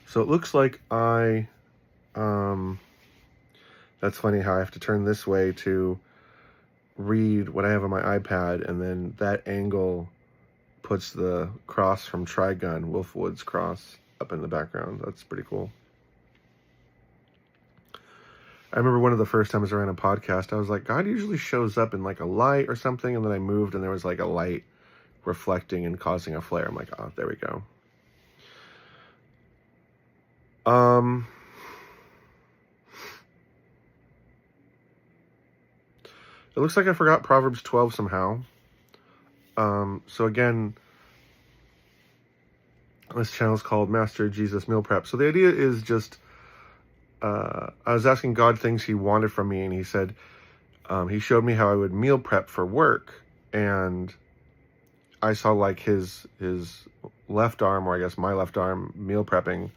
So it looks like that's funny how I have to turn this way to read what I have on my iPad, and then that angle puts the cross from Trigun, Wolfwood's cross, up in the background. That's pretty cool. I remember one of the first times I ran a podcast, I was like, God usually shows up in like a light or something, and then I moved and there was like a light reflecting and causing a flare. I'm like, oh, there we go. It looks like I forgot Proverbs 12 somehow. So again, this channel is called Master Jesus Meal Prep. So the idea is just, I was asking God things he wanted from me, and he said, he showed me how I would meal prep for work, and I saw like his left arm, or I guess my left arm, meal prepping,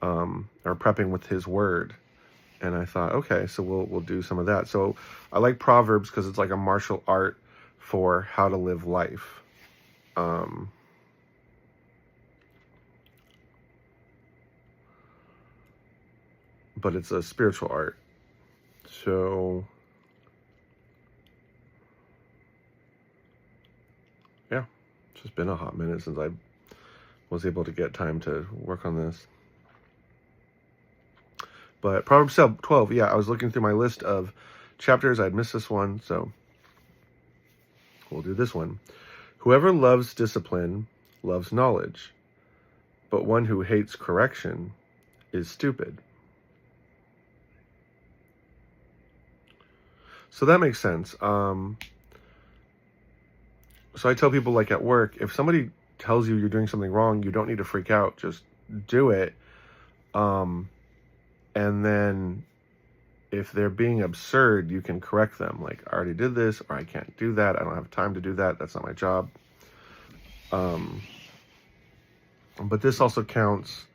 or prepping with his word. And I thought, okay, so we'll do some of that. So I like Proverbs because it's like a martial art for how to live life. But it's a spiritual art. So yeah, it's just been a hot minute since I was able to get time to work on this. But Proverbs 12, yeah, I was looking through my list of chapters. I'd missed this one, so we'll do this one. Whoever loves discipline loves knowledge, but one who hates correction is stupid. So that makes sense. So I tell people, like at work, if somebody tells you you're doing something wrong, you don't need to freak out. Just do it. And then if they're being absurd, you can correct them. Like, I already did this, or I can't do that. I don't have time to do that. That's not my job. But this also counts.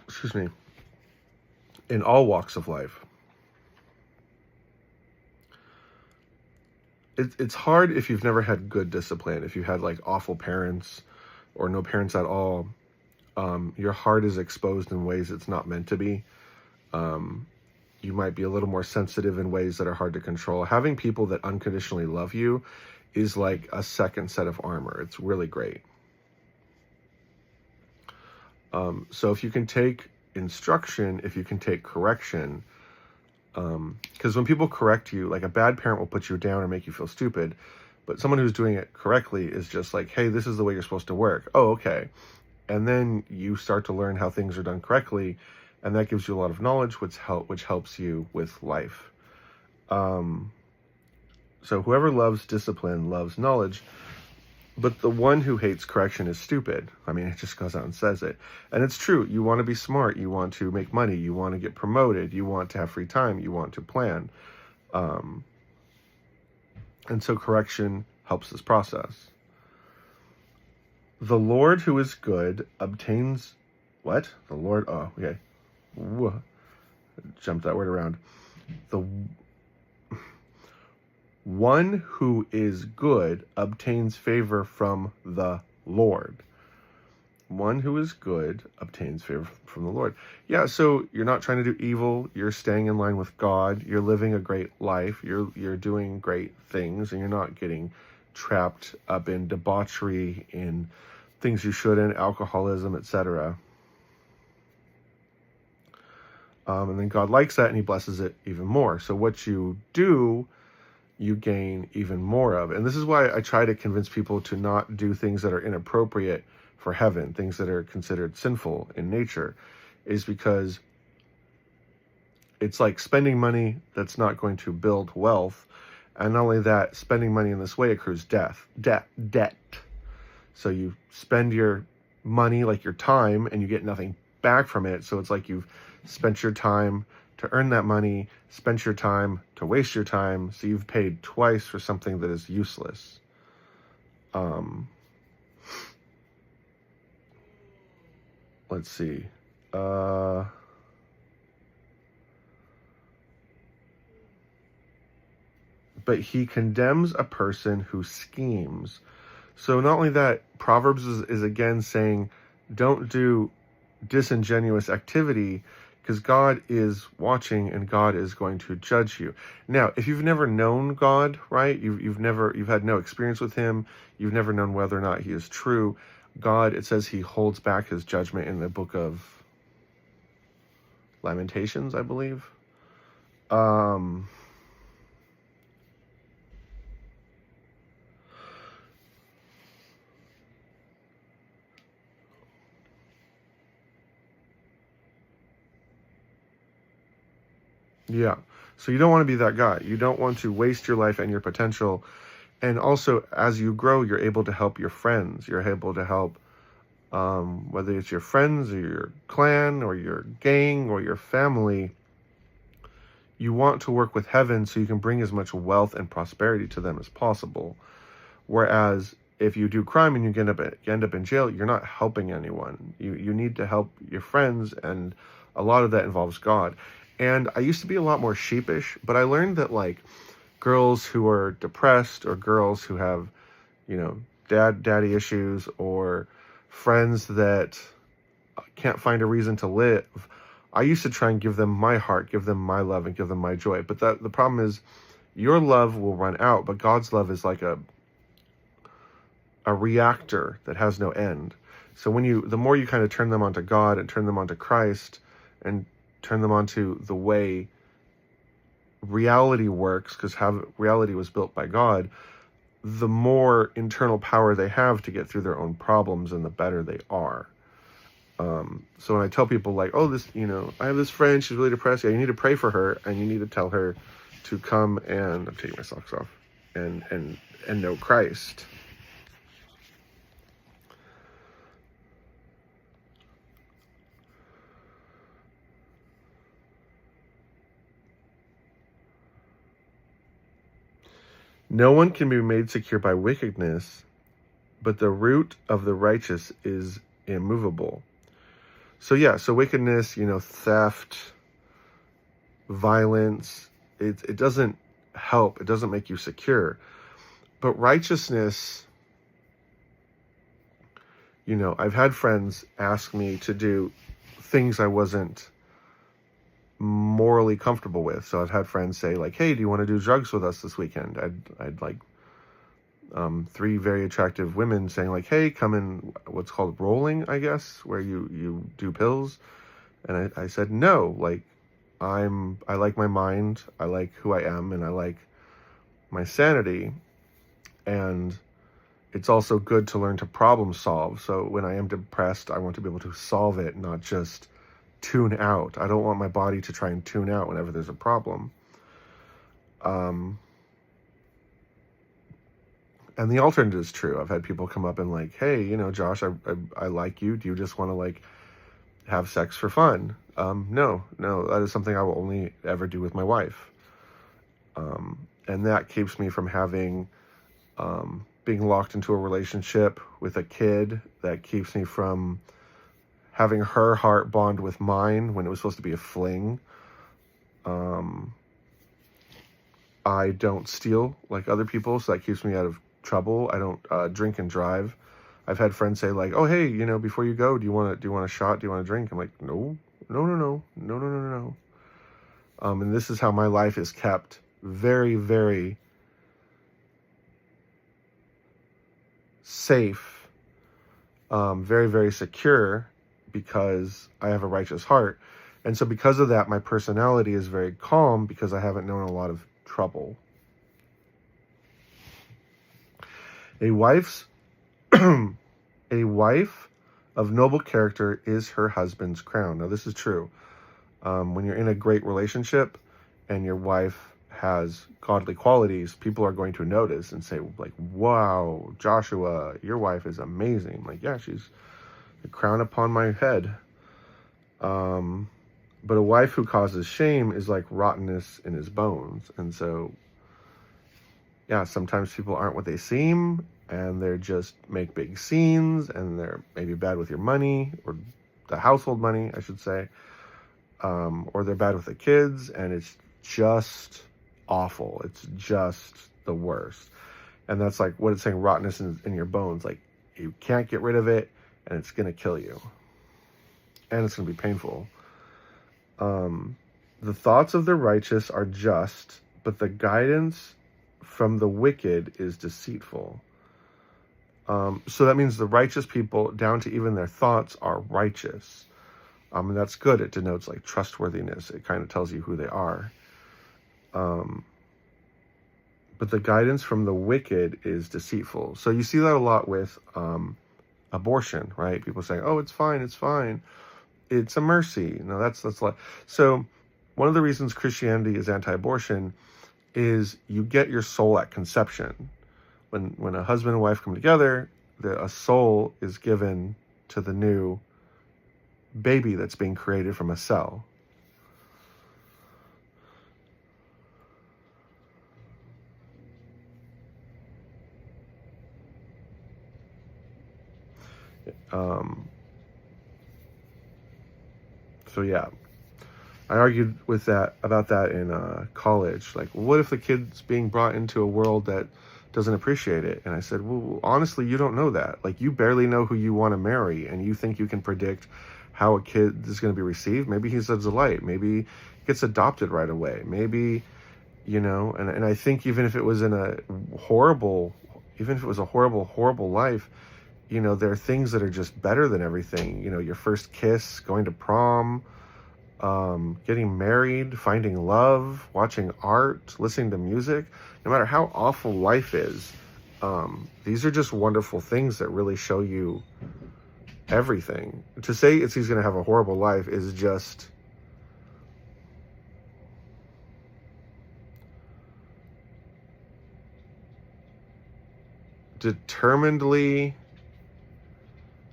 Excuse me. In all walks of life. It's hard if you've never had good discipline. If you had like awful parents or no parents at all, your heart is exposed in ways it's not meant to be. You might be a little more sensitive in ways that are hard to control. Having people that unconditionally love you is like a second set of armor. It's really great. So if you can take instruction, if you can take correction, because when people correct you, like a bad parent will put you down and make you feel stupid, but someone who's doing it correctly is just like, hey, this is the way you're supposed to work. Oh, okay. And then you start to learn how things are done correctly, and that gives you a lot of knowledge, which helps you with life. So whoever loves discipline loves knowledge, but the one who hates correction is stupid. I mean, it just goes out and says it. And it's true. You want to be smart. You want to make money. You want to get promoted. You want to have free time. You want to plan. And so correction helps this process. The Lord who is good obtains... What? The Lord... Oh, okay. Jumped that word around. The one who is good obtains favor from the Lord. One who is good obtains favor from the Lord. Yeah, so you're not trying to do evil. You're staying in line with God. You're living a great life. You're doing great things, and you're not getting trapped up in debauchery, in things you shouldn't, alcoholism, etc. And then God likes that, and he blesses it even more. So what you do, you gain even more of. And this is why I try to convince people to not do things that are inappropriate for heaven, things that are considered sinful in nature, is because it's like spending money that's not going to build wealth. And not only that, spending money in this way accrues debt. So you spend your money, like your time, and you get nothing back from it. So it's like you've spent your time to earn that money, spent your time to waste your time. So you've paid twice for something that is useless. Let's see. But he condemns a person who schemes. So not only that, Proverbs is again saying, don't do disingenuous activity, because God is watching and God is going to judge you. Now, if you've never known God, right? You've had no experience with him, you've never known whether or not he is true. God, it says he holds back his judgment in the book of Lamentations, I believe. Yeah. So you don't want to be that guy. You don't want to waste your life and your potential. And also, as you grow, you're able to help your friends. You're able to help, whether it's your friends or your clan or your gang or your family. You want to work with heaven so you can bring as much wealth and prosperity to them as possible. Whereas if you do crime and you end up in jail, you're not helping anyone. You need to help your friends, and a lot of that involves God. And I used to be a lot more sheepish, but I learned that like girls who are depressed, or girls who have, daddy issues, or friends that can't find a reason to live, I used to try and give them my heart, give them my love, and give them my joy. But the problem is, your love will run out, but God's love is like a reactor that has no end. So the more you kind of turn them onto God and turn them onto Christ and turn them onto the way reality works, because how reality was built by God, the more internal power they have to get through their own problems, and the better they are. So when I tell people like, oh, I have this friend, she's really depressed. Yeah, you need to pray for her, and you need to tell her to come and I'm taking my socks off and know Christ. No one can be made secure by wickedness, but the root of the righteous is immovable. So wickedness, theft, violence, it doesn't help. It doesn't make you secure. But righteousness, I've had friends ask me to do things I wasn't morally comfortable with. So I've had friends say like, hey, do you want to do drugs with us this weekend? I'd like 3 very attractive women saying like, hey, come in what's called rolling, I guess, where you do pills. And I said, no, like I like my mind, I like who I am, and I like my sanity. And it's also good to learn to problem solve. So when I am depressed, I want to be able to solve it, not just tune out. I don't want my body to try and tune out whenever there's a problem. And the alternative is true. I've had people come up and like, hey, Josh, I like you. Do you just want to like have sex for fun? No, that is something I will only ever do with my wife. And that keeps me from having, being locked into a relationship with a kid. That keeps me from having her heart bond with mine when it was supposed to be a fling. I don't steal like other people, so that keeps me out of trouble. I don't drink and drive. I've had friends say like, oh, hey, before you go, do you want a shot? Do you want a drink? I'm like, no. And this is how my life is kept very, very safe, very, very secure, because I have a righteous heart. And so because of that, my personality is very calm, because I haven't known a lot of trouble. A wife of noble character is her husband's crown. Now, this is true. When you're in a great relationship and your wife has godly qualities, people are going to notice and say like, wow, Joshua, your wife is amazing. Like, yeah, she's the crown upon my head. But a wife who causes shame is like rottenness in his bones. And so, yeah, sometimes people aren't what they seem, and they're just make big scenes, and they're maybe bad with your money, or the household money, I should say. Or they're bad with the kids, and it's just awful. It's just the worst. And that's like what it's saying, rottenness in your bones. Like, you can't get rid of it, and it's going to kill you. And it's going to be painful. The thoughts of the righteous are just, but the guidance from the wicked is deceitful. So that means the righteous people, down to even their thoughts, are righteous. And that's good. It denotes like trustworthiness. It kind of tells you who they are. But the guidance from the wicked is deceitful. So you see that a lot with abortion, right? People saying, "Oh, it's fine, it's fine. It's a mercy." No, that's like. So one of the reasons Christianity is anti-abortion is you get your soul at conception. When a husband and wife come together, a soul is given to the new baby that's being created from a cell. So yeah, I argued about that in college. Like, what if the kid's being brought into a world that doesn't appreciate it? And I said, well, honestly, you don't know that. Like, you barely know who you want to marry, and you think you can predict how a kid is going to be received. Maybe he's a delight. Maybe he gets adopted right away. Maybe, and I think even if it was a horrible life, there are things that are just better than everything. Your first kiss, going to prom, getting married, finding love, watching art, listening to music. No matter how awful life is, these are just wonderful things that really show you everything. To say he's going to have a horrible life is just determinedly,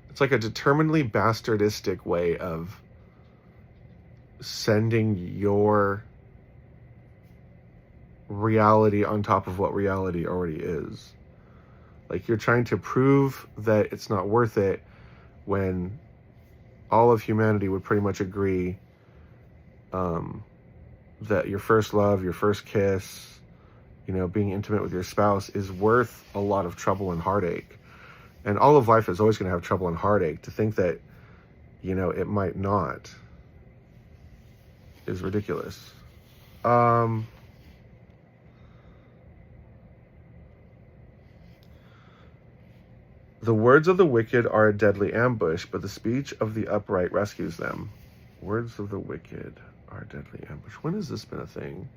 it's like a determinedly bastardistic way of sending your reality on top of what reality already is. Like, you're trying to prove that it's not worth it when all of humanity would pretty much agree that your first love, your first kiss, being intimate with your spouse is worth a lot of trouble and heartache. And all of life is always going to have trouble and heartache. To think that, it might not is ridiculous. The words of the wicked are a deadly ambush, but the speech of the upright rescues them. Words of the wicked are a deadly ambush. When has this been a thing?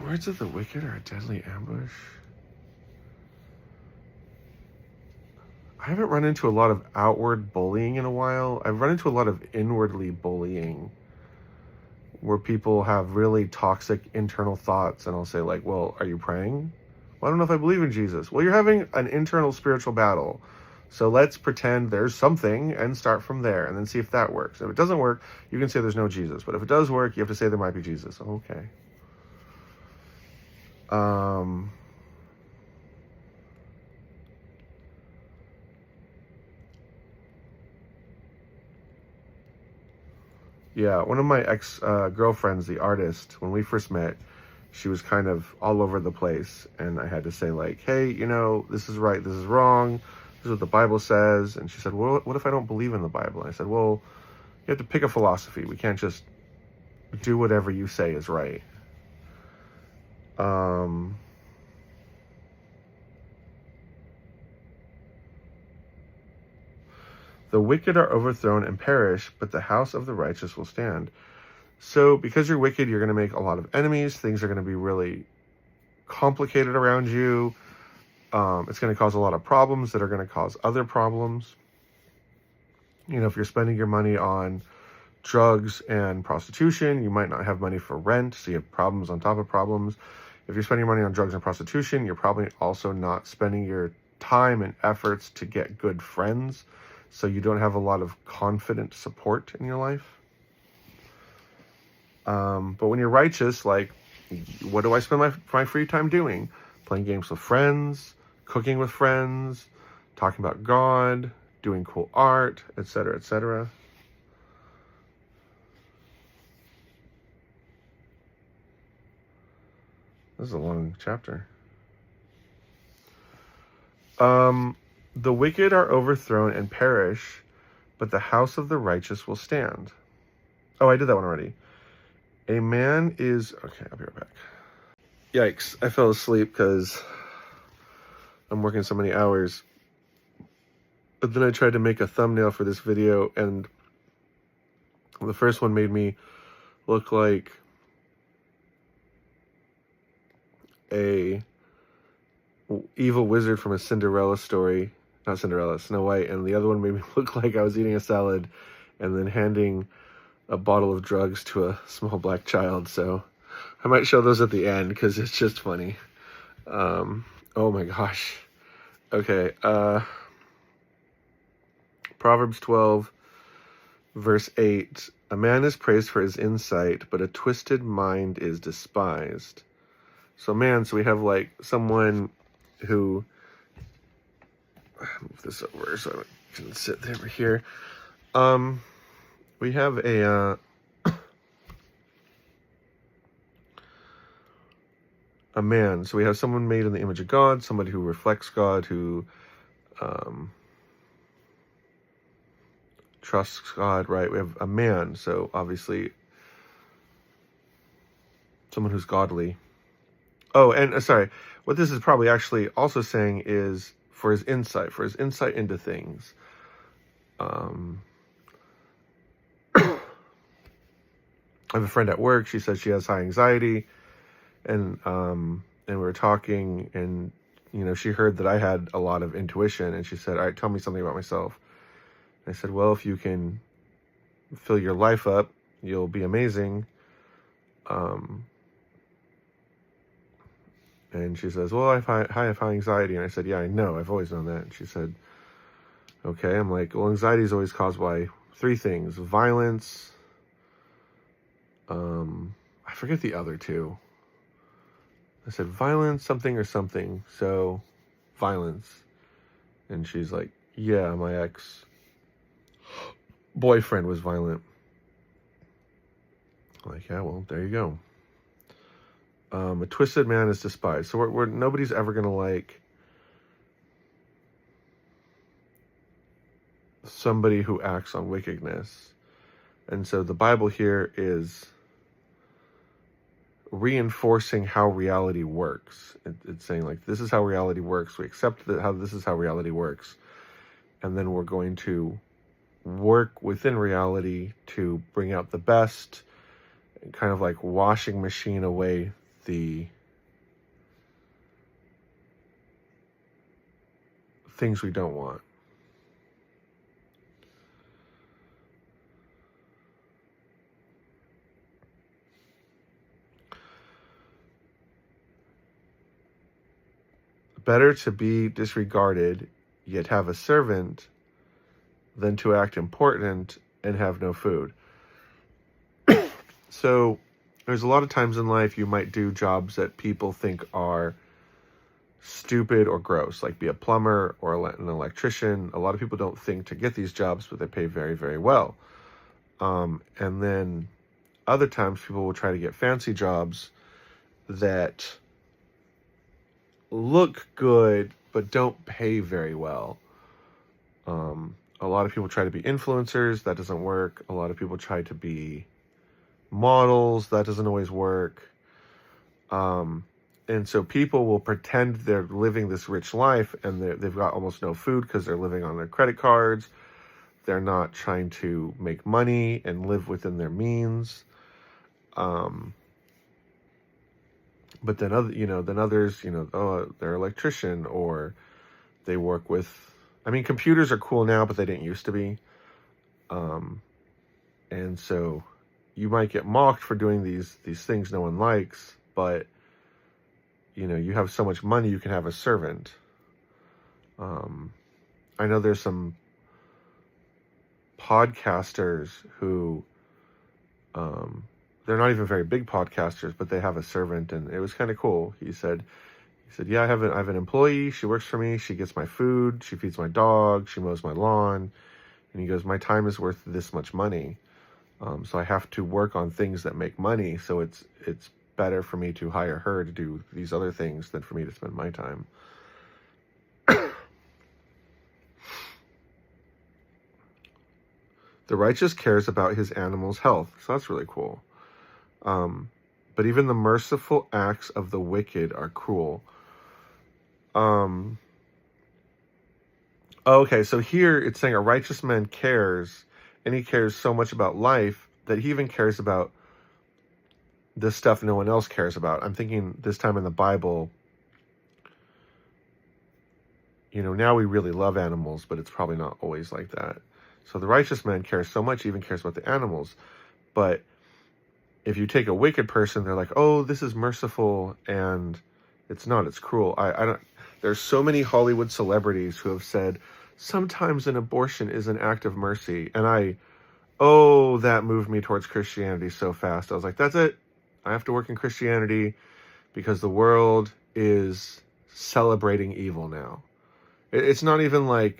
Words of the wicked are a deadly ambush. I haven't run into a lot of outward bullying in a while. I've run into a lot of inwardly bullying, where people have really toxic internal thoughts, and I'll say like, well, are you praying? Well, I don't know if I believe in Jesus. Well, you're having an internal spiritual battle. So let's pretend there's something and start from there and then see if that works. If it doesn't work, you can say there's no Jesus. But if it does work, you have to say there might be Jesus. Okay. Yeah, one of my ex-girlfriends, the artist, when we first met, she was kind of all over the place. And I had to say like, hey, this is right, this is wrong. This is what the Bible says. And she said, well, what if I don't believe in the Bible? And I said, well, you have to pick a philosophy. We can't just do whatever you say is right. The wicked are overthrown and perish, but the house of the righteous will stand. So because you're wicked, you're going to make a lot of enemies. Things are going to be really complicated around you. It's going to cause a lot of problems that are going to cause other problems. If you're spending your money on drugs and prostitution, you might not have money for rent, so you have problems on top of problems. If you're spending money on drugs and prostitution, you're probably also not spending your time and efforts to get good friends, so you don't have a lot of confident support in your life. But when you're righteous, like, what do I spend my free time doing? Playing games with friends, cooking with friends, talking about God, doing cool art, etc., etc. This is a long chapter. The wicked are overthrown and perish, but the house of the righteous will stand. Oh, I did that one already. A man is... Okay, I'll be right back. Yikes, I fell asleep because I'm working so many hours. But then I tried to make a thumbnail for this video, and the first one made me look like a evil wizard from a Cinderella story. Not Cinderella, Snow White. And the other one made me look like I was eating a salad and then handing a bottle of drugs to a small black child. So I might show those at the end because it's just funny. Oh my gosh. Okay. Proverbs 12, verse 8. A man is praised for his insight, but a twisted mind is despised. So we have like someone who... Move this over so I can sit over here. We have a man. So we have someone made in the image of God, somebody who reflects God, who trusts God, right? We have a man, so obviously someone who's godly. Oh, and sorry, what this is probably actually also saying is for his insight into things. I have a friend at work. She says she has high anxiety, and we were talking, and she heard that I had a lot of intuition, and she said, "All right, tell me something about myself." And I said, "Well, if you can fill your life up, you'll be amazing." And she says, "Well, I have high anxiety." And I said, "Yeah, I know. I've always known that." And she said, "Okay." I'm like, "Well, anxiety is always caused by 3 things: violence." I forget the other 2. I said, violence, something or something. So, violence. And she's like, "Yeah, my ex-boyfriend was violent." I'm like, "Yeah, well, there you go." A twisted man is despised. So we're nobody's ever going to like somebody who acts on wickedness. And so the Bible here is reinforcing how reality works. It's saying, like, this is how reality works. We accept that this is how reality works. And then we're going to work within reality to bring out the best, and kind of like washing machine away the things we don't want. Better to be disregarded, yet have a servant, than to act important and have no food. So there's a lot of times in life you might do jobs that people think are stupid or gross, like be a plumber or an electrician. A lot of people don't think to get these jobs, but they pay very, very well. And then other times people will try to get fancy jobs that look good but don't pay very well. A lot of people try to be influencers. That doesn't work. A lot of people try to be models. That doesn't always work. And so people will pretend they're living this rich life, and they've got almost no food because they're living on their credit cards. They're not trying to make money and live within their means. But then others, they're an electrician, or they work with, computers are cool now, but they didn't used to be. And so you might get mocked for doing these things no one likes, but you have so much money, you can have a servant. I know there's some podcasters who, they're not even very big podcasters, but they have a servant, and it was kind of cool. He said, "Yeah, I have an employee. She works for me. She gets my food. She feeds my dog. She mows my lawn." And he goes, "My time is worth this much money. So I have to work on things that make money. So it's better for me to hire her to do these other things than for me to spend my time. The righteous cares about his animal's health. So that's really cool. But even the merciful acts of the wicked are cruel. Okay, so here it's saying a righteous man cares, and he cares so much about life that he even cares about the stuff no one else cares about. I'm thinking this time in the Bible, now we really love animals, but it's probably not always like that. So the righteous man cares so much, he even cares about the animals. But if you take a wicked person, they're like, oh, this is merciful, and it's not, it's cruel. I don't. There's so many Hollywood celebrities who have said, sometimes an abortion is an act of mercy. And that moved me towards Christianity so fast. I was like, that's it. I have to work in Christianity because the world is celebrating evil now. It's not even a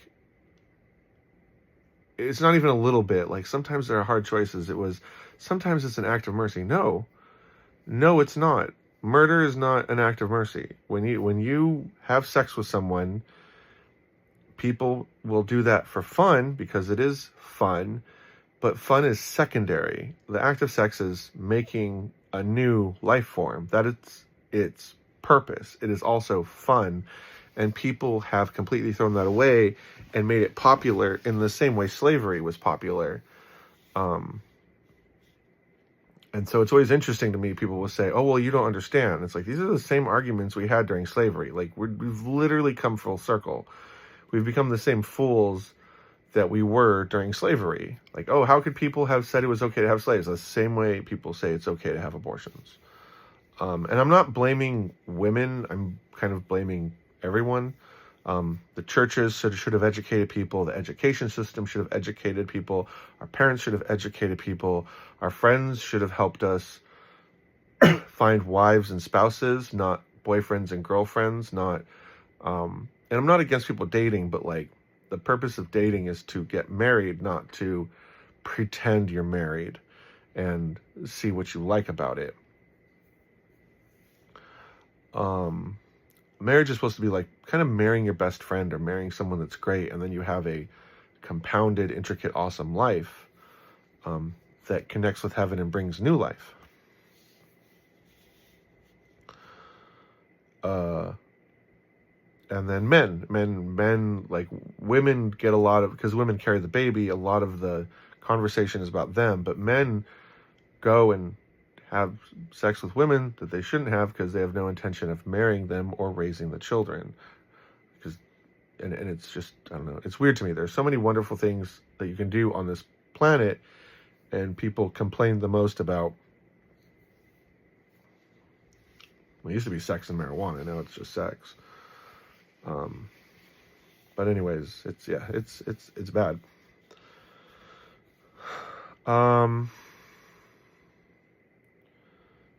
little bit. Like, sometimes there are hard choices. Sometimes it's an act of mercy. No, it's not. Murder is not an act of mercy. When you have sex with someone, people will do that for fun because it is fun, but fun is secondary. The act of sex is making a new life form. That it's its purpose. It is also fun, and people have completely thrown that away and made it popular in the same way slavery was popular. And so it's always interesting to me, people will say, oh, well, you don't understand. It's like, these are the same arguments we had during slavery. Like, we've literally come full circle. We've become the same fools that we were during slavery. Like, oh, how could people have said it was okay to have slaves? The same way people say it's okay to have abortions. And I'm not blaming women. I'm kind of blaming everyone. The churches should have educated people. The education system should have educated people. Our parents should have educated people. Our friends should have helped us find wives and spouses, not boyfriends and girlfriends. And I'm not against people dating, but like, the purpose of dating is to get married, not to pretend you're married and see what you like about it. Marriage is supposed to be like kind of marrying your best friend or marrying someone that's great, and then you have a compounded, intricate, awesome life that connects with heaven and brings new life. And then men, like, women get a lot of, because women carry the baby, a lot of the conversation is about them, but men go and have sex with women that they shouldn't have because they have no intention of marrying them or raising the children. And it's just, I don't know, it's weird to me. There's so many wonderful things that you can do on this planet, and people complain the most about, well, it used to be sex and marijuana, now it's just sex. But anyways, it's bad. The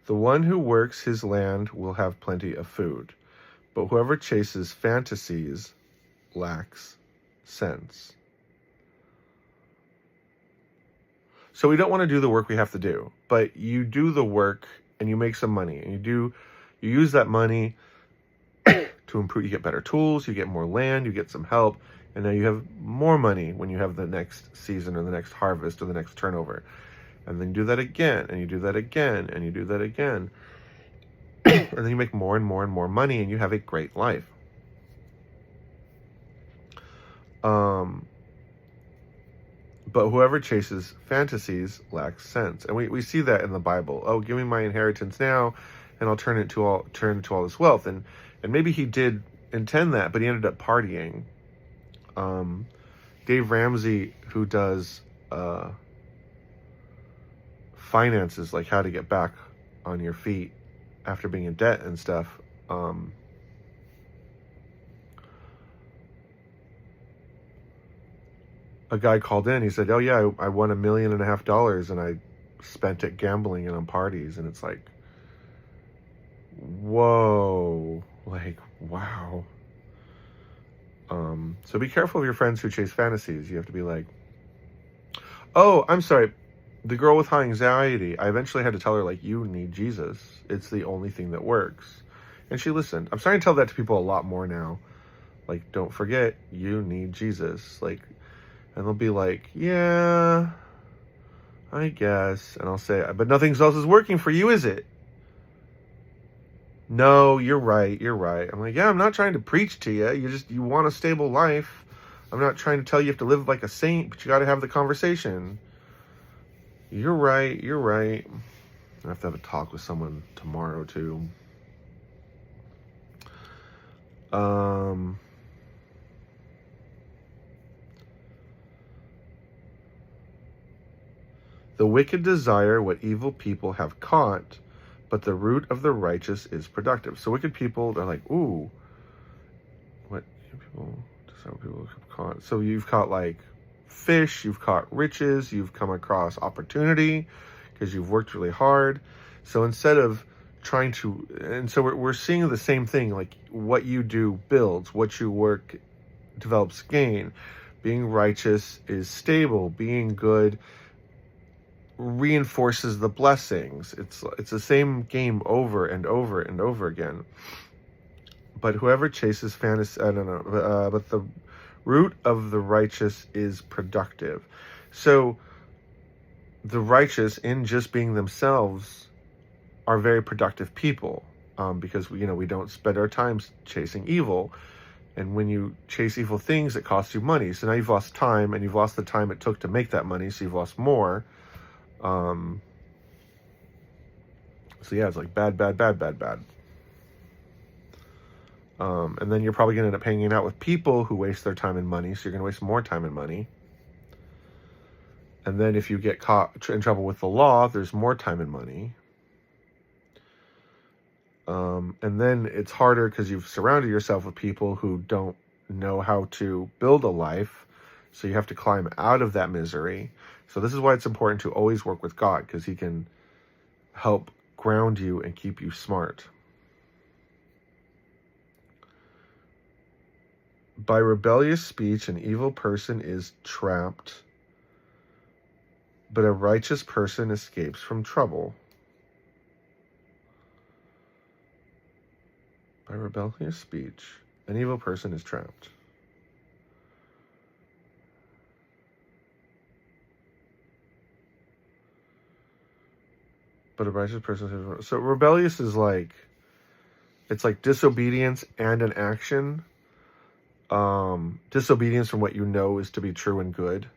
one who works his land will have plenty of food, but whoever chases fantasies lacks sense. So we don't want to do the work we have to do, but you do the work and you make some money, and you use that money to improve. You get better tools, you get more land, you get some help, and now you have more money when you have the next season or the next harvest or the next turnover. And then you do that again, and you do that again, and you do that again. And then you make more and more and more money, and you have a great life. But whoever chases fantasies lacks sense. And we see that in the Bible. Oh, give me my inheritance now, and I'll turn into all this wealth. And maybe he did intend that, but he ended up partying. Dave Ramsey, who does finances, like how to get back on your feet after being in debt and stuff, a guy called in. He said, oh yeah, I won $1.5 million and I spent it gambling and on parties. And it's like, whoa, like, wow. So be careful of your friends who chase fantasies. You have to be like, oh, I'm sorry, The girl with high anxiety, I eventually had to tell her, like, you need Jesus. It's the only thing that works. And she listened. I'm starting to tell that to people a lot more now. Like, don't forget, you need Jesus. Like, and they'll be like, yeah, I guess. And I'll say, but nothing else is working for you, is it? No, you're right. You're right. I'm like, yeah, I'm not trying to preach to you. You want a stable life. I'm not trying to tell you have to live like a saint, but you got to have the conversation. You're right. You're right. I have to have a talk with someone tomorrow too. The wicked desire what evil people have caught, but the root of the righteous is productive. So wicked people, they're like, ooh, what people desire what people have caught. So you've caught like fish, you've caught riches, you've come across opportunity because you've worked really hard. So instead of trying to, and so we're seeing the same thing, like what you do builds, what you work develops gain. Being righteous is stable, being good reinforces the blessings. It's the same game over and over and over again. But whoever chases fantasy, I don't know, but the root of the righteous is productive. So the righteous, in just being themselves, are very productive people, because we don't spend our time chasing evil. And when you chase evil things, it costs you money. So now you've lost time, and you've lost the time it took to make that money, so you've lost more. So yeah, it's like bad. And then you're probably going to end up hanging out with people who waste their time and money, so you're going to waste more time and money. And then if you get caught in trouble with the law, there's more time and money. And then it's harder because you've surrounded yourself with people who don't know how to build a life, so you have to climb out of that misery. So this is why it's important to always work with God, because he can help ground you and keep you smart. By rebellious speech, an evil person is trapped, but a righteous person escapes from trouble. By rebellious speech, an evil person is trapped. But a righteous person is... So rebellious is like, it's like disobedience and an action. Disobedience from what you know is to be true and good.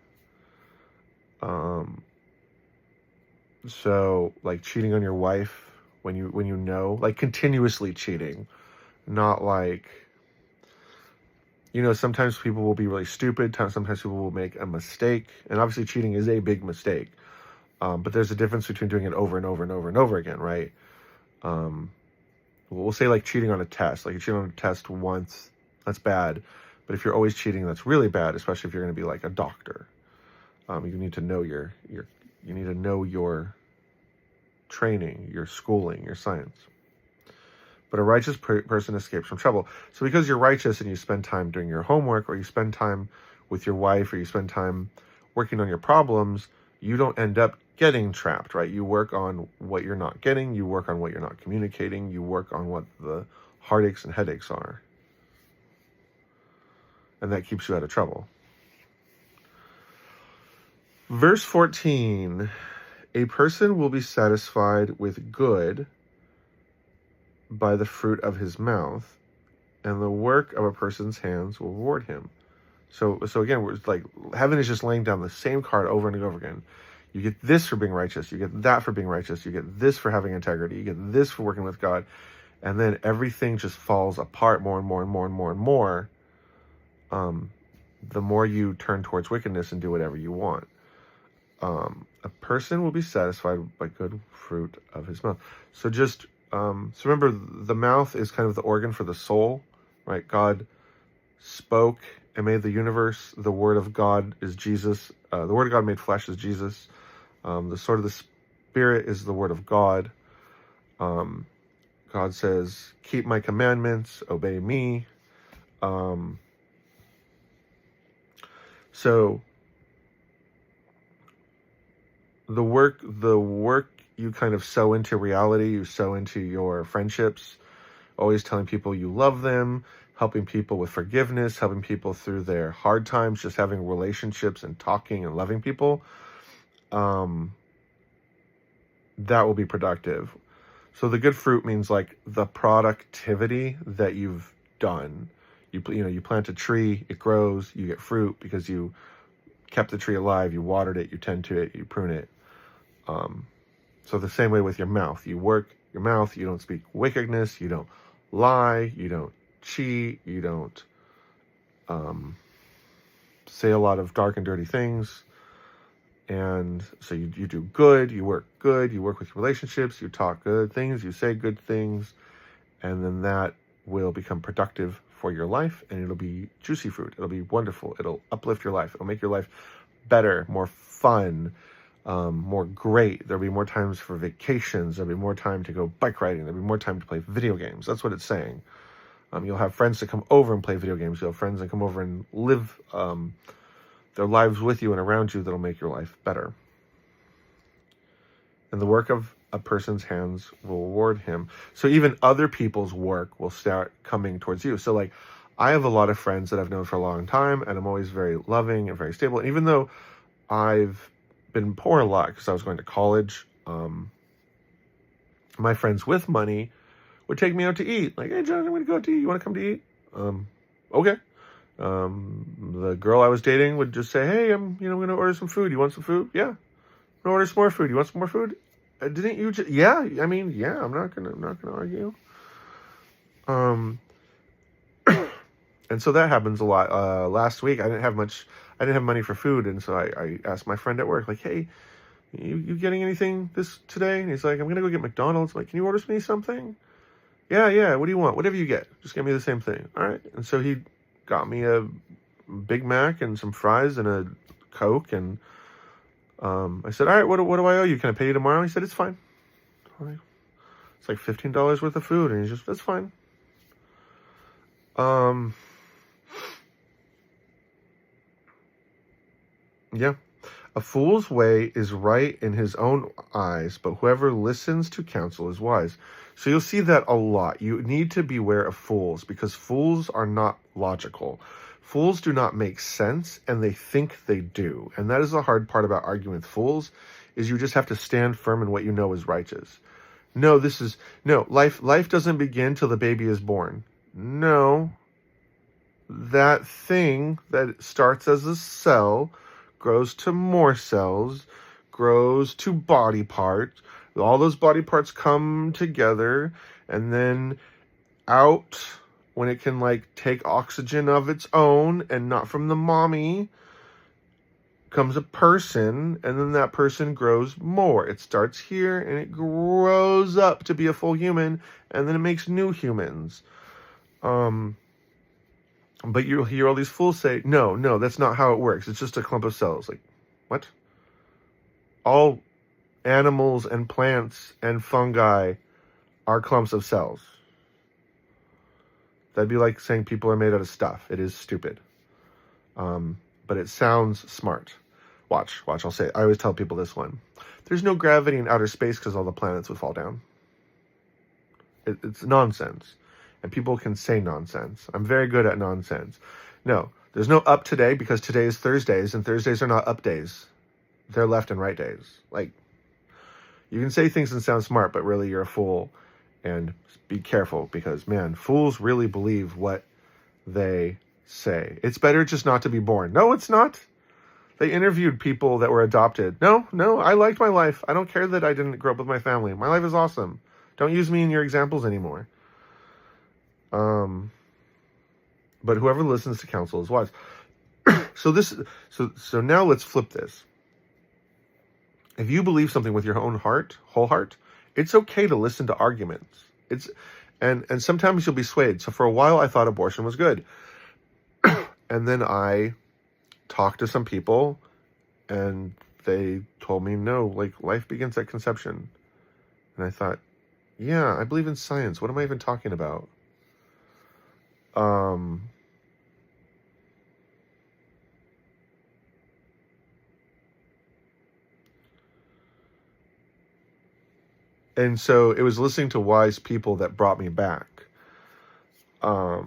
So like cheating on your wife when you know, like continuously cheating, not like, sometimes people will be really stupid. Sometimes people will make a mistake, and obviously cheating is a big mistake. But there's a difference between doing it over and over and over and over again, right? We'll say like cheating on a test. Like you cheat on a test once, that's bad. But if you're always cheating, that's really bad, especially if you're going to be like a doctor. You need to know you need to know your training, your schooling, your science. But a righteous person escapes from trouble. So because you're righteous and you spend time doing your homework, or you spend time with your wife, or you spend time working on your problems, you don't end up getting trapped, right? You work on what you're not getting, you work on what you're not communicating, you work on what the heartaches and headaches are. And that keeps you out of trouble. Verse 14, a person will be satisfied with good by the fruit of his mouth, and the work of a person's hands will reward him. So again, we're like, heaven is just laying down the same card over and over again. You get this for being righteous, you get that for being righteous, you get this for having integrity, you get this for working with God, and then everything just falls apart more and more and more and more and more. The more you turn towards wickedness and do whatever you want. A person will be satisfied by good fruit of his mouth. So just, so remember, the mouth is kind of the organ for the soul, right? God spoke and made the universe. The word of God is Jesus. The word of God made flesh is Jesus. The sword of the Spirit is the word of God. God says, keep my commandments, obey me. So the work you kind of sow into reality, you sow into your friendships, always telling people you love them, helping people with forgiveness, helping people through their hard times, just having relationships and talking and loving people. Um, that will be productive. So the good fruit means like the productivity that you've done. You plant a tree, it grows, you get fruit because you kept the tree alive, you watered it, you tend to it, you prune it. Um, so the same way with your mouth, you work your mouth, you don't speak wickedness, you don't lie, you don't cheat, you don't um, say a lot of dark and dirty things. And so you do good, you work with relationships, you talk good things, you say good things, and then that will become productive for your life, and it'll be juicy fruit. It'll be wonderful. It'll uplift your life. It'll make your life better, more fun, more great. There'll be more times for vacations. There'll be more time to go bike riding. There'll be more time to play video games. That's what it's saying. You'll have friends to come over and play video games. You'll have friends that come over and live their lives with you and around you that'll make your life better. And the work of a person's hands will reward him. So even other people's work will start coming towards you. So like, I have a lot of friends that I've known for a long time, and I'm always very loving and very stable. And even though I've been poor a lot because I was going to college, my friends with money would take me out to eat. Like, hey, John, I'm going to go out to eat. You want to come to eat? Okay. The girl I was dating would just say, hey, I'm going to order some food. You want some food? Yeah. I'm going to order some more food. You want some more food? Didn't you just, yeah, I mean, yeah, I'm not going to argue. And so that happens a lot. Last week, I didn't have money for food. And so I asked my friend at work, like, hey, you getting anything today? And he's like, I'm going to go get McDonald's. I'm like, can you order me something? Yeah. What do you want? Whatever you get. Just get me the same thing. All right. And so he got me a Big Mac and some fries and a Coke. And I said, all right, what do I owe you? Can I pay you tomorrow? He said, it's fine. It's like $15 worth of food. And he's just, that's fine. Yeah. A fool's way is right in his own eyes, but whoever listens to counsel is wise. So you'll see that a lot. You need to beware of fools because fools are not logical. Fools do not make sense, and they think they do. And that is the hard part about arguing with fools, is you just have to stand firm in what you know is righteous. Life doesn't begin till the baby is born. No, that thing that starts as a cell grows to more cells, grows to body parts. All those body parts come together, and then out when it can like take oxygen of its own and not from the mommy comes a person, and then that person grows more. It starts here and it grows up to be a full human, and then it makes new humans. But you'll hear all these fools say, no, that's not how it works. It's just a clump of cells. Like, what? All animals and plants and fungi are clumps of cells. That'd be like saying people are made out of stuff. It is stupid. But it sounds smart. Watch. I always tell people this one. There's no gravity in outer space because all the planets would fall down. It's nonsense. And people can say nonsense. I'm very good at nonsense. No, there's no up today because today is Thursdays, and Thursdays are not up days. They're left and right days. Like, you can say things and sound smart, but really you're a fool. And be careful because, man, fools really believe what they say. It's better just not to be born. No, it's not. They interviewed people that were adopted. No, I liked my life. I don't care that I didn't grow up with my family. My life is awesome. Don't use me in your examples anymore. But whoever listens to counsel is wise. So now let's flip this. If you believe something with your whole heart, it's okay to listen to arguments. And sometimes you'll be swayed. So for a while I thought abortion was good. And then I talked to some people and they told me no, like life begins at conception. And I thought, yeah, I believe in science. What am I even talking about? And so it was listening to wise people that brought me back. I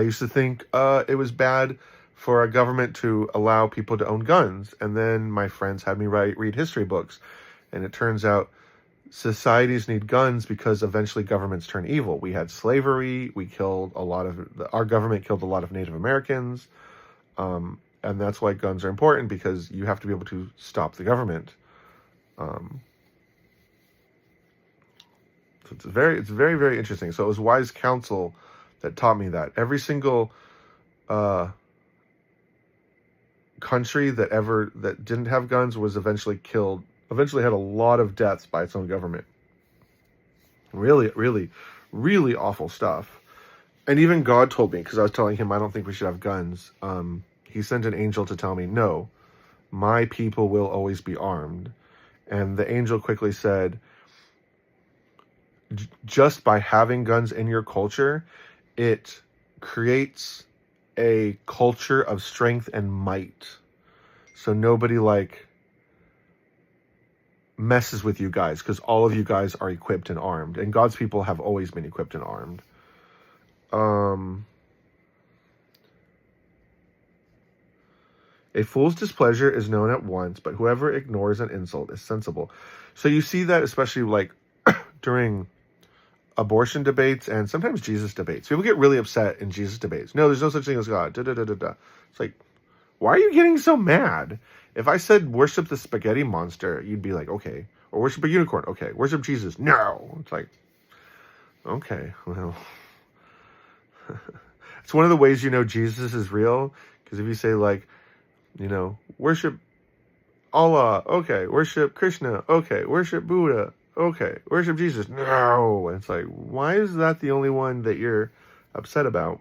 used to think it was bad for a government to allow people to own guns. And then my friends had me read history books. And it turns out societies need guns because eventually governments turn evil. We had slavery. Our government killed a lot of Native Americans. And that's why guns are important, because you have to be able to stop the government. So it's very, very interesting. So it was wise counsel that taught me that. Every single country that didn't have guns was eventually killed. Eventually had a lot of deaths by its own government. Really, really, really awful stuff. And even God told me, because I was telling him I don't think we should have guns. He sent an angel to tell me, no, my people will always be armed. And the angel quickly said, just by having guns in your culture, it creates a culture of strength and might. So nobody messes with you guys, because all of you guys are equipped and armed. And God's people have always been equipped and armed. A fool's displeasure is known at once, but whoever ignores an insult is sensible. So you see that especially during abortion debates and sometimes Jesus debates. People get really upset in Jesus debates. No, there's no such thing as God. It's like, why are you getting so mad? If I said worship the spaghetti monster, you'd be like, okay. Or worship a unicorn. Okay. Worship Jesus. No. It's like, okay, well. It's one of the ways you know Jesus is real. Because if you say worship Allah, okay. Worship Krishna, okay. Worship Buddha, okay. Worship Jesus, no. And it's like, why is that the only one that you're upset about?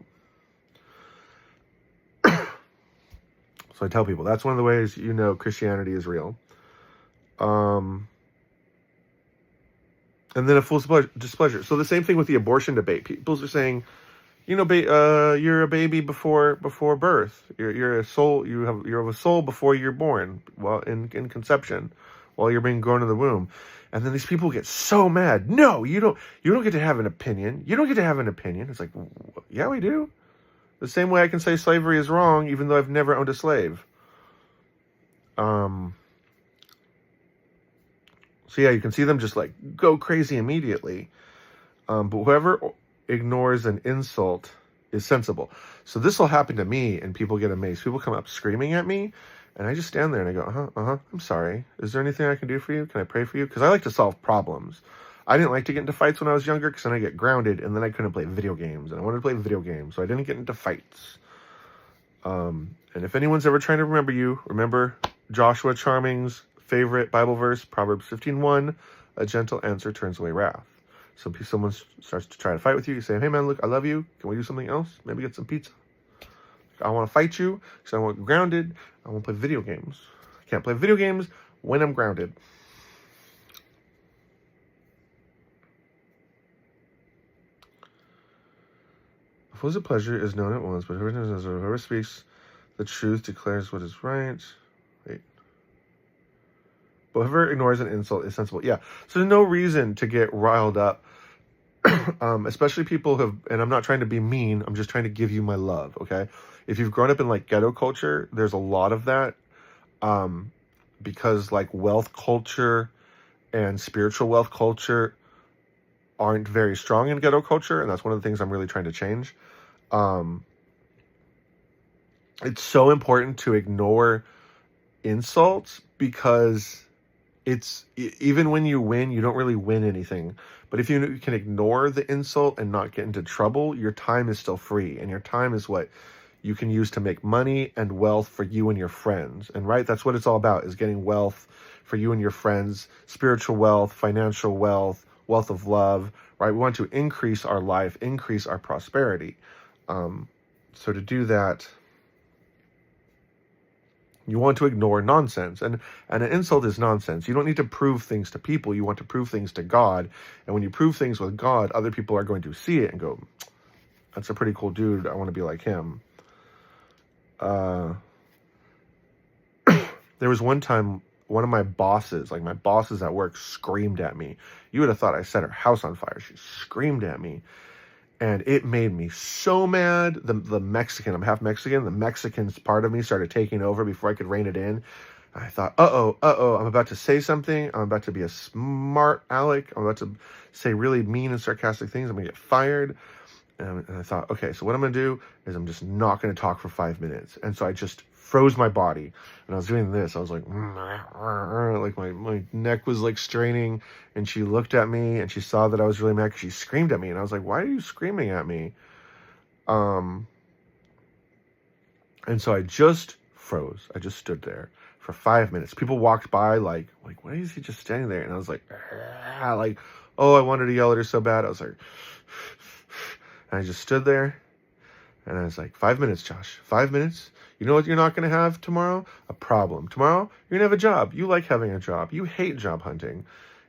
So I tell people, that's one of the ways you know Christianity is real. And then a fool's displeasure. So the same thing with the abortion debate. People are saying, you're a baby before birth. You're a soul. You have a soul before you're born. Well, in conception, while you're being grown in the womb, and then these people get so mad. No, you don't get to have an opinion. You don't get to have an opinion. It's like, yeah, we do. The same way I can say slavery is wrong, even though I've never owned a slave. So yeah, you can see them just go crazy immediately. But whoever ignores an insult is sensible. So this will happen to me and people get amazed. People come up screaming at me and I just stand there and I go, I'm sorry. Is there anything I can do for you? Can I pray for you? Because I like to solve problems. I didn't like to get into fights when I was younger because then I get grounded and then I couldn't play video games. And I wanted to play video games, so I didn't get into fights. And if anyone's ever trying to remember Joshua Charming's favorite Bible verse, Proverbs 15:1, a gentle answer turns away wrath. So if someone starts to try to fight with you, you say, hey man, look, I love you. Can we do something else? Maybe get some pizza. I want to fight you because I want grounded. I want to play video games. I can't play video games when I'm grounded. A fool's pleasure is known at once, but whoever speaks the truth declares what is right. Wait. But whoever ignores an insult is sensible. Yeah. So there's no reason to get riled up. Especially people and I'm not trying to be mean, I'm just trying to give you my love, okay? If you've grown up in ghetto culture, there's a lot of that. Because wealth culture and spiritual wealth culture aren't very strong in ghetto culture, and that's one of the things I'm really trying to change. It's so important to ignore insults because even when you win, you don't really win anything. But if you can ignore the insult and not get into trouble, your time is still free. And your time is what you can use to make money and wealth for you and your friends. And right, that's what it's all about, is getting wealth for you and your friends, spiritual wealth, financial wealth, wealth of love, right? We want to increase our life, increase our prosperity. So to do that, you want to ignore nonsense. And an insult is nonsense. You don't need to prove things to people. You want to prove things to God. And when you prove things with God, other people are going to see it and go, that's a pretty cool dude. I want to be like him. There was one time one of my bosses, like my bosses at work, screamed at me. You would have thought I set her house on fire. She screamed at me. And it made me so mad. The Mexican, I'm half Mexican, the Mexican's part of me started taking over before I could rein it in. I thought, I'm about to say something. I'm about to be a smart aleck. I'm about to say really mean and sarcastic things. I'm going to get fired. And I thought, okay, so what I'm going to do is I'm just not going to talk for 5 minutes. And so I just froze my body. And I was doing this. I was like, like my neck was like straining. And she looked at me and she saw that I was really mad because she screamed at me. And I was like, why are you screaming at me? And so I just froze. I just stood there for 5 minutes. People walked by like, why is he just standing there? And I was like, oh, I wanted to yell at her so bad. I was like, and I just stood there. And I was like, 5 minutes, Josh, 5 minutes. You know what you're not going to have tomorrow? A problem. Tomorrow, you're going to have a job. You like having a job. You hate job hunting.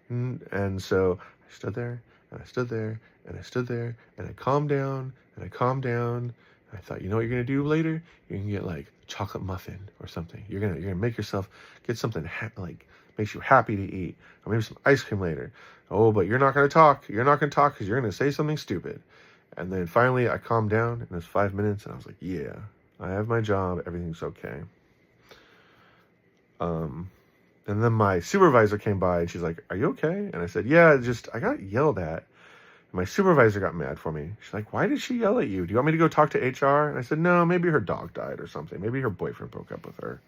And so I stood there, and I stood there, and I stood there, and I calmed down, and I calmed down. I thought, you know what you're going to do later? You can get like a chocolate muffin or something. You're gonna make yourself get something like makes you happy to eat. Or maybe some ice cream later. Oh, but you're not going to talk. You're not going to talk because you're going to say something stupid. And then finally I calmed down, and it was 5 minutes, and I was like, yeah, I have my job. Everything's okay. And then my supervisor came by, and she's like, are you okay? And I said, yeah, I got yelled at. And my supervisor got mad for me. She's like, why did she yell at you? Do you want me to go talk to HR? And I said, no, maybe her dog died or something. Maybe her boyfriend broke up with her.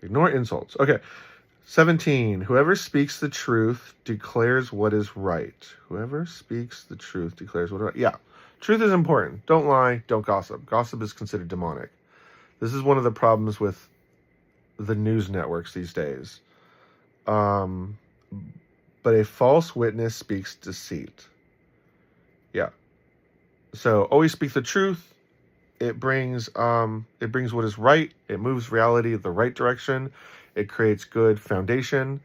Ignore insults. Okay. 17. Whoever speaks the truth declares what is right. Whoever speaks the truth declares what is right. Yeah. Truth is important. Don't lie. Don't gossip. Gossip is considered demonic. This is one of the problems with the news networks these days. But a false witness speaks deceit. Yeah. So always speak the truth. It brings what is right. It moves reality the right direction. It creates good foundation.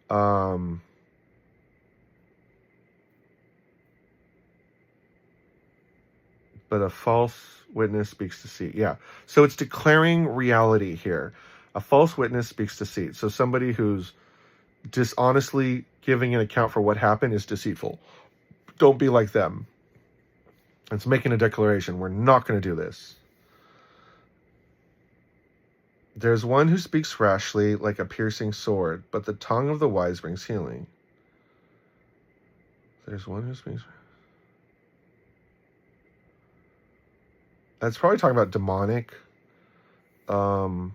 But a false witness speaks deceit. Yeah. So it's declaring reality here. A false witness speaks deceit. So somebody who's dishonestly giving an account for what happened is deceitful. Don't be like them. It's making a declaration. We're not going to do this. There's one who speaks rashly like a piercing sword, but the tongue of the wise brings healing. There's one who speaks. That's probably talking about demonic. How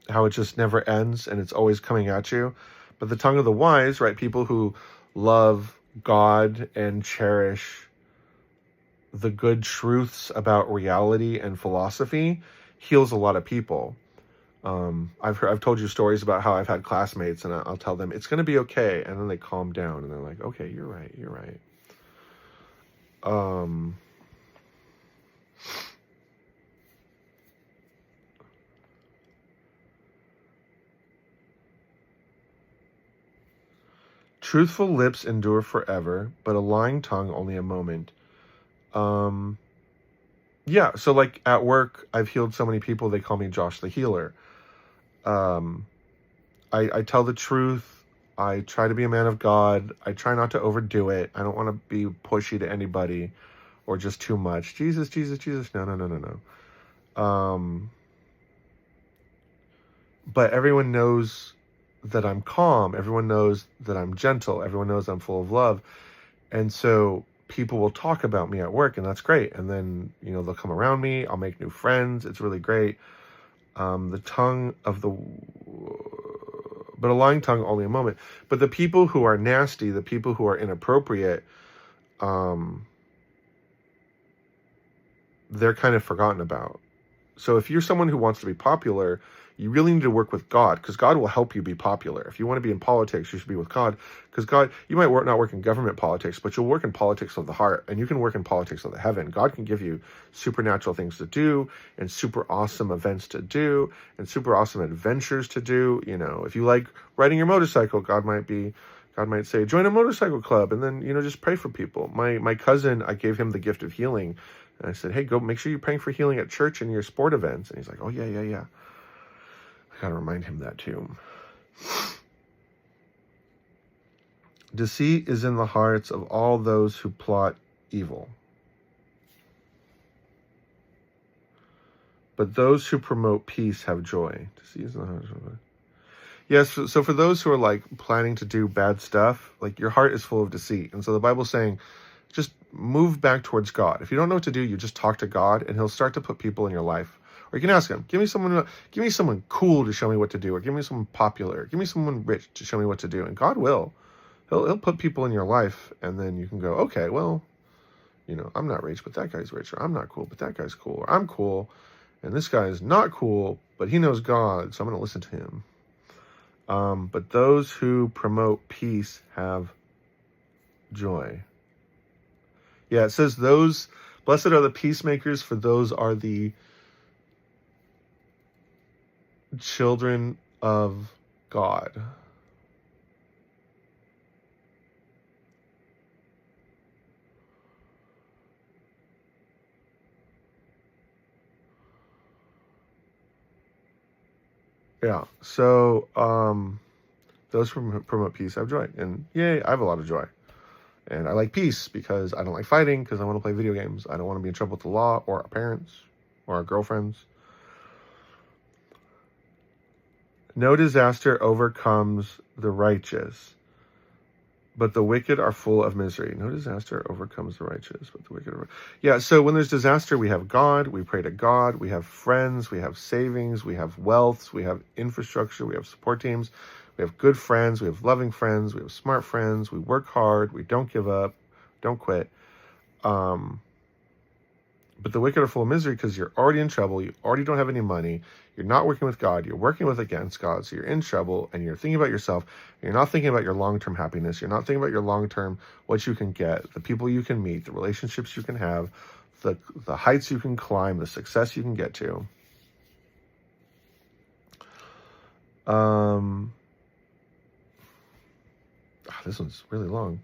it just never ends and it's always coming at you. But the tongue of the wise, right? People who love God and cherish the good truths about reality and philosophy heals a lot of people. I've told you stories about how I've had classmates and I'll tell them it's going to be okay, and then they calm down and they're like, okay, you're right. Truthful lips endure forever, but a lying tongue only a moment. Yeah, so like at work, I've healed so many people, they call me Josh the Healer. I tell the truth. I try to be a man of God. I try not to overdo it. I don't want to be pushy to anybody or just too much. Jesus. No. But everyone knows that I'm calm. Everyone knows that I'm gentle. Everyone knows I'm full of love. And so people will talk about me at work, and that's great. And then, they'll come around me. I'll make new friends. It's really great. The tongue of the... But a lying tongue, only a moment. But the people who are nasty, the people who are inappropriate, they're kind of forgotten about. So if you're someone who wants to be popular, you really need to work with God, because God will help you be popular. If you want to be in politics, you should be with God, because God, you might not work in government politics, but you'll work in politics of the heart, and you can work in politics of the heaven. God can give you supernatural things to do, and super awesome events to do, and super awesome adventures to do. If you like riding your motorcycle, God might be God might say, join a motorcycle club, and then, just pray for people. My cousin, I gave him the gift of healing. And I said, hey, go make sure you're praying for healing at church and your sport events. And he's like, oh, yeah. I got to remind him that too. Deceit is in the hearts of all those who plot evil. But those who promote peace have joy. Deceit is in the hearts of all. Yes, so for those who are like planning to do bad stuff, like your heart is full of deceit. And so the Bible's saying, just move back towards God. If you don't know what to do, you just talk to God and he'll start to put people in your life. Or you can ask him, give me someone cool to show me what to do, or give me someone popular, give me someone rich to show me what to do. And God will. He'll put people in your life, and then you can go, okay, well, I'm not rich, but that guy's rich, or I'm not cool, but that guy's cool, or I'm cool, and this guy is not cool, but he knows God, so I'm going to listen to him. But those who promote peace have joy. Yeah, it says blessed are the peacemakers, for those are the children of God. Yeah, so those who promote peace have joy. And yay, I have a lot of joy. And I like peace because I don't like fighting, because I want to play video games. I don't want to be in trouble with the law or our parents or our girlfriends. No disaster overcomes the righteous, but the wicked are full of misery. No disaster overcomes the righteous, but the wicked are... Yeah, so when there's disaster, we have God, we pray to God, we have friends, we have savings, we have wealth, we have infrastructure, we have support teams, we have good friends, we have loving friends, we have smart friends, we work hard, we don't give up, don't quit. But the wicked are full of misery because you're already in trouble, you already don't have any money, you're not working with God, you're working against God, so you're in trouble, and you're thinking about yourself, and you're not thinking about your long-term happiness, you're not thinking about your long-term, what you can get, the people you can meet, the relationships you can have, the heights you can climb, the success you can get to. This one's really long.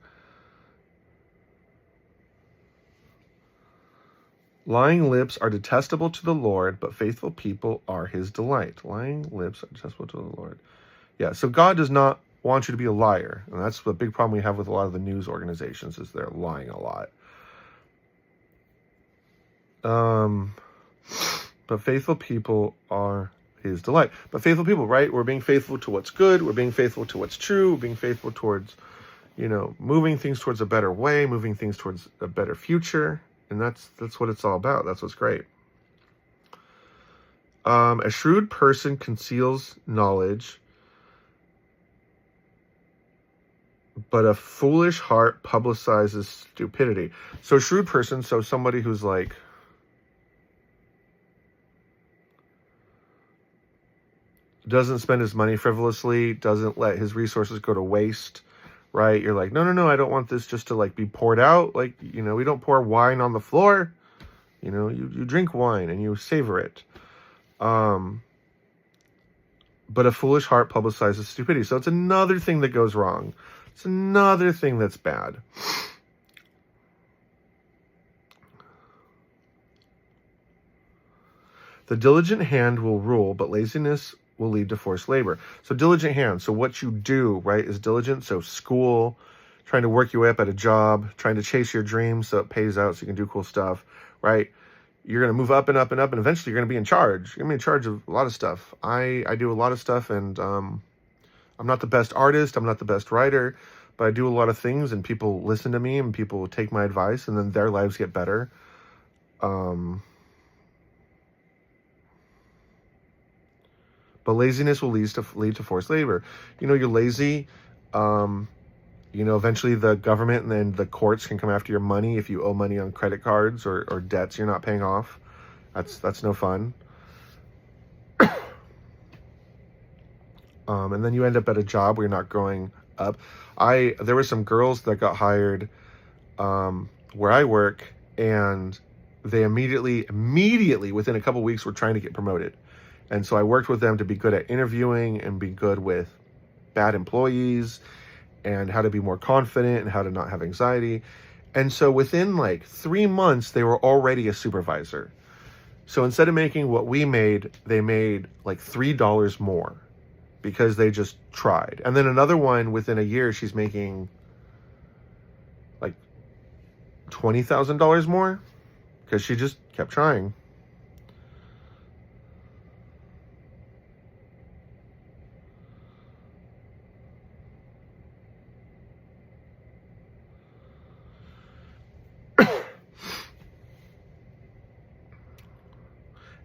Lying lips are detestable to the Lord, but faithful people are his delight. Lying lips are detestable to the Lord. Yeah, so God does not want you to be a liar. And that's the big problem we have with a lot of the news organizations, is they're lying a lot. But faithful people are his delight. But faithful people, right? We're being faithful to what's good. We're being faithful to what's true. We're being faithful towards, moving things towards a better way, moving things towards a better future. And that's what it's all about. That's what's great. A shrewd person conceals knowledge, but a foolish heart publicizes stupidity. So a shrewd person, so somebody who's like, doesn't spend his money frivolously, doesn't let his resources go to waste, right? You're like, no, I don't want this just to like be poured out. Like, we don't pour wine on the floor. You drink wine and you savor it. But a foolish heart publicizes stupidity. So it's another thing that goes wrong. It's another thing that's bad. The diligent hand will rule, but laziness will lead to forced labor. So diligent hand. So what you do, right, is diligent. So school, trying to work your way up at a job, trying to chase your dreams so it pays out so you can do cool stuff, right? You're going to move up and up and up, and eventually you're going to be in charge. You're going to be in charge of a lot of stuff. I do a lot of stuff, and I'm not the best artist. I'm not the best writer, but I do a lot of things, and people listen to me, and people take my advice, and then their lives get better. But laziness will lead to forced labor. You're lazy. Eventually the government and then the courts can come after your money if you owe money on credit cards or debts you're not paying off. That's no fun. And then you end up at a job where you're not growing up. There were some girls that got hired where I work, and they immediately within a couple weeks were trying to get promoted. And so I worked with them to be good at interviewing and be good with bad employees and how to be more confident and how to not have anxiety. And so within like 3 months, they were already a supervisor. So instead of making what we made, they made like $3 more because they just tried. And then another one within a year, she's making like $20,000 more because she just kept trying.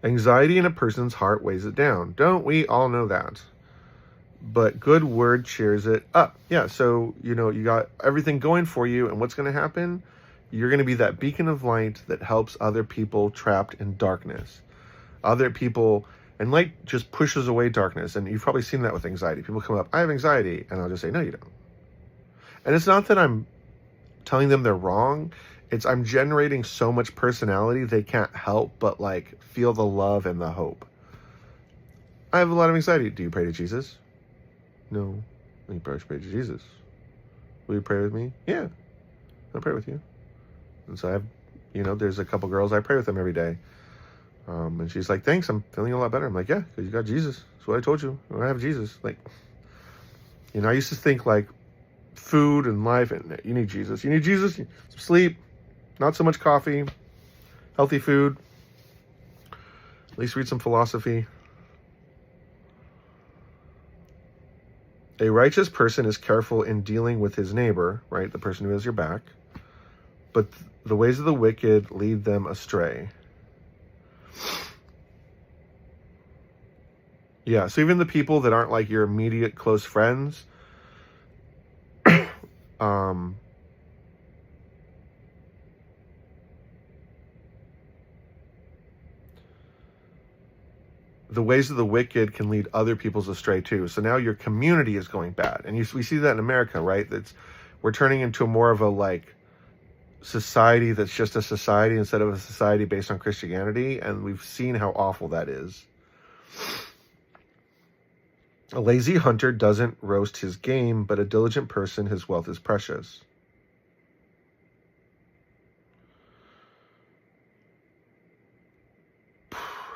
Anxiety in a person's heart weighs it down. Don't we all know that? But good word cheers it up. Yeah, so, you got everything going for you, and what's going to happen? You're going to be that beacon of light that helps other people trapped in darkness. Other people, and light just pushes away darkness, and you've probably seen that with anxiety. People come up, I have anxiety, and I'll just say, no, you don't. And it's not that I'm telling them they're wrong. It's I'm generating so much personality they can't help but like feel the love and the hope. I have a lot of anxiety. Do you pray to Jesus? No. Then you pray to Jesus. Will you pray with me? Yeah. I'll pray with you. And so I have, there's a couple girls, I pray with them every day. And she's like, thanks, I'm feeling a lot better. I'm like, yeah, because you got Jesus. That's what I told you. I have Jesus. Like, I used to think like food and life, and you need Jesus. You need Jesus, sleep, not so much coffee, healthy food, at least read some philosophy. A righteous person is careful in dealing with his neighbor, right? The person who has your back. But the ways of the wicked lead them astray. Yeah, so even the people that aren't like your immediate close friends, the ways of the wicked can lead other people's astray too. So now your community is going bad. And we see that in America, right? We're turning into more of a like society that's just a society instead of a society based on Christianity. And we've seen how awful that is. A lazy hunter doesn't roast his game, but a diligent person, his wealth is precious.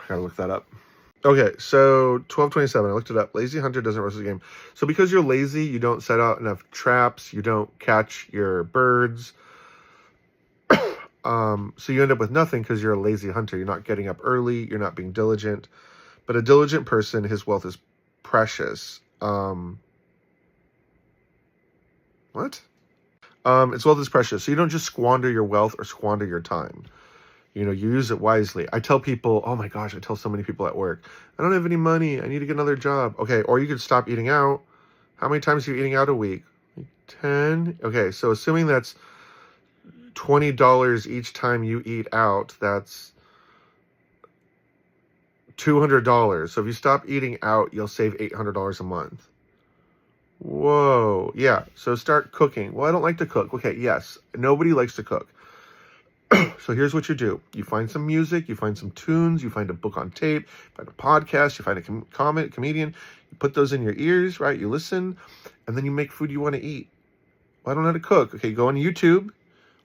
Gotta look that up. Okay, so 1227, I looked it up. Lazy hunter doesn't roast his game. So because you're lazy, you don't set out enough traps, you don't catch your birds. So you end up with nothing because you're a lazy hunter. You're not getting up early, you're not being diligent. But a diligent person, his wealth is precious. What? Its wealth is precious. So you don't just squander your wealth or squander your time. You use it wisely. I tell people, oh my gosh, I tell so many people at work, I don't have any money. I need to get another job. Okay, or you could stop eating out. How many times are you eating out a week? Like 10? Okay, so assuming that's $20 each time you eat out, that's $200. So if you stop eating out, you'll save $800 a month. Whoa. Yeah, so start cooking. Well, I don't like to cook. Okay, yes, nobody likes to cook. So here's what you do. You find some music, you find some tunes, you find a book on tape, you find a podcast, you find a comedian, you put those in your ears, right? You listen, and then you make food you want to eat. Well, I don't know how to cook. Okay, go on YouTube.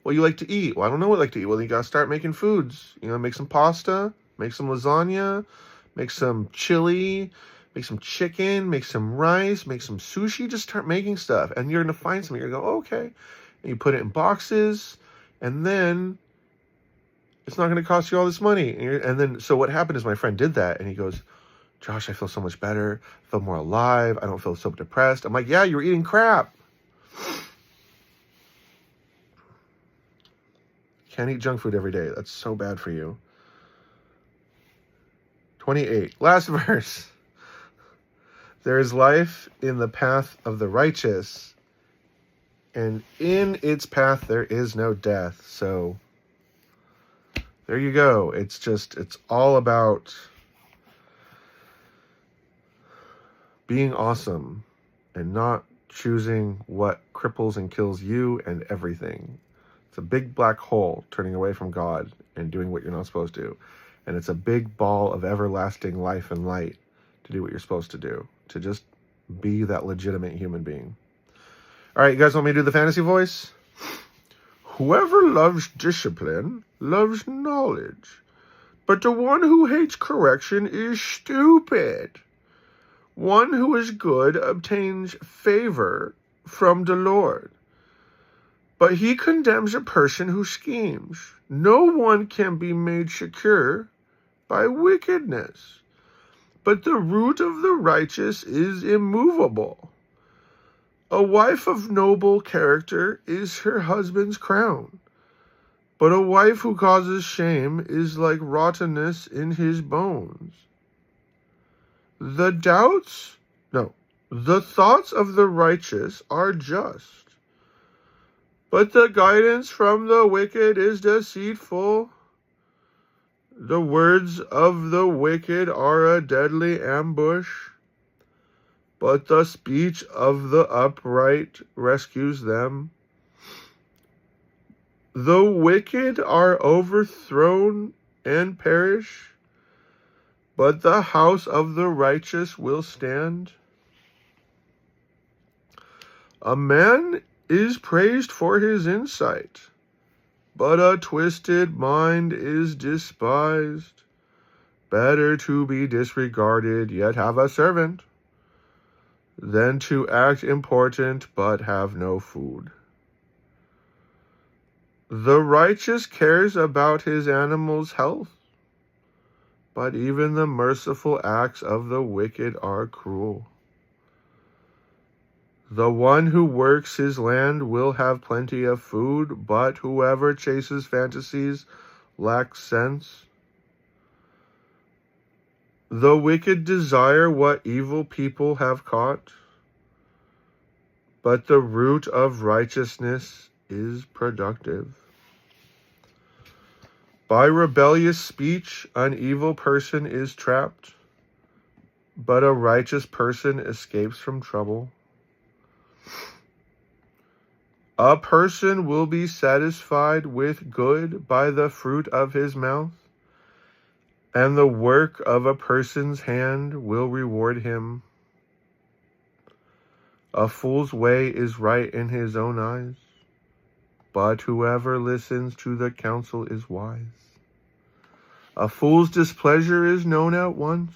What you like to eat? Well, I don't know what I like to eat. Well, you got to start making foods. Make some pasta, make some lasagna, make some chili, make some chicken, make some rice, make some sushi. Just start making stuff, and you're going to find something. You're going to go, okay. And you put it in boxes, and then it's not going to cost you all this money. And then, so what happened is my friend did that, and he goes, Josh, I feel so much better. I feel more alive. I don't feel so depressed. I'm like, yeah, you're eating crap. Can't eat junk food every day. That's so bad for you. 28. Last verse. There is life in the path of the righteous, and in its path there is no death. So there you go. It's all about being awesome and not choosing what cripples and kills you and everything. It's a big black hole turning away from God and doing what you're not supposed to. And it's a big ball of everlasting life and light to do what you're supposed to do, to just be that legitimate human being. All right, you guys want me to do the fantasy voice? Whoever loves discipline loves knowledge, but the one who hates correction is stupid. One who is good obtains favor from the Lord, but he condemns a person who schemes. No one can be made secure by wickedness, but the root of the righteous is immovable. A wife of noble character is her husband's crown, but a wife who causes shame is like rottenness in his bones. The thoughts of the righteous are just, but the guidance from the wicked is deceitful. The words of the wicked are a deadly ambush, but the speech of the upright rescues them. The wicked are overthrown and perish, but the house of the righteous will stand. A man is praised for his insight, but a twisted mind is despised. Better to be disregarded, yet have a servant, than to act important but have no food. The righteous cares about his animal's health, but even the merciful acts of the wicked are cruel. The one who works his land will have plenty of food, but whoever chases fantasies lacks sense. The wicked desire what evil people have caught, but the root of righteousness is productive. By rebellious speech, an evil person is trapped, but a righteous person escapes from trouble. A person will be satisfied with good by the fruit of his mouth, and the work of a person's hand will reward him. A fool's way is right in his own eyes, but whoever listens to the counsel is wise. A fool's displeasure is known at once,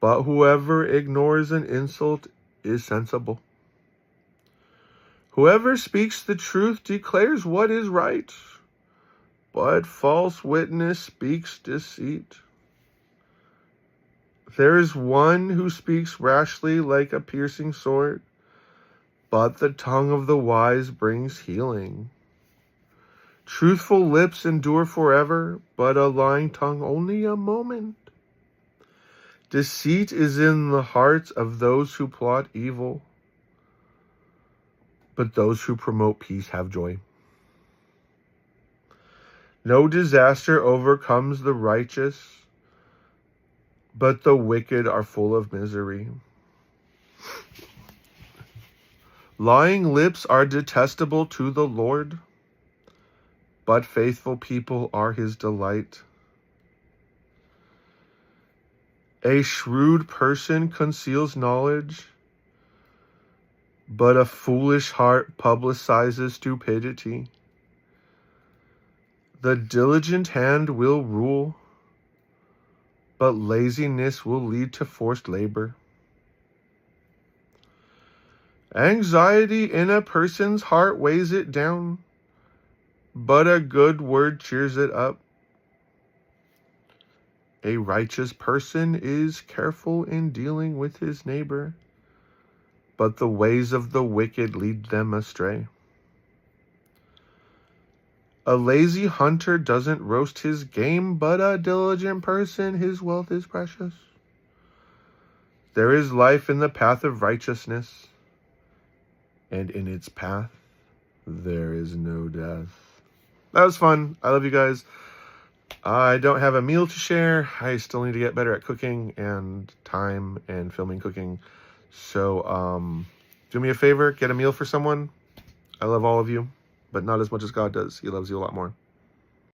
but whoever ignores an insult is sensible. Whoever speaks the truth declares what is right, but false witness speaks deceit. There is one who speaks rashly like a piercing sword, but the tongue of the wise brings healing. Truthful lips endure forever, but a lying tongue only a moment. Deceit is in the hearts of those who plot evil, but those who promote peace have joy. No disaster overcomes the righteous, but the wicked are full of misery. Lying lips are detestable to the Lord, but faithful people are his delight. A shrewd person conceals knowledge, but a foolish heart publicizes stupidity. The diligent hand will rule, but laziness will lead to forced labor. Anxiety in a person's heart weighs it down, but a good word cheers it up. A righteous person is careful in dealing with his neighbor, but the ways of the wicked lead them astray. A lazy hunter doesn't roast his game, but a diligent person, his wealth is precious. There is life in the path of righteousness, and in its path there is no death. That was fun. I love you guys. I don't have a meal to share. I still need to get better at cooking and time and filming cooking. So do me a favor, get a meal for someone. I love all of you, but not as much as God does. He loves you a lot more.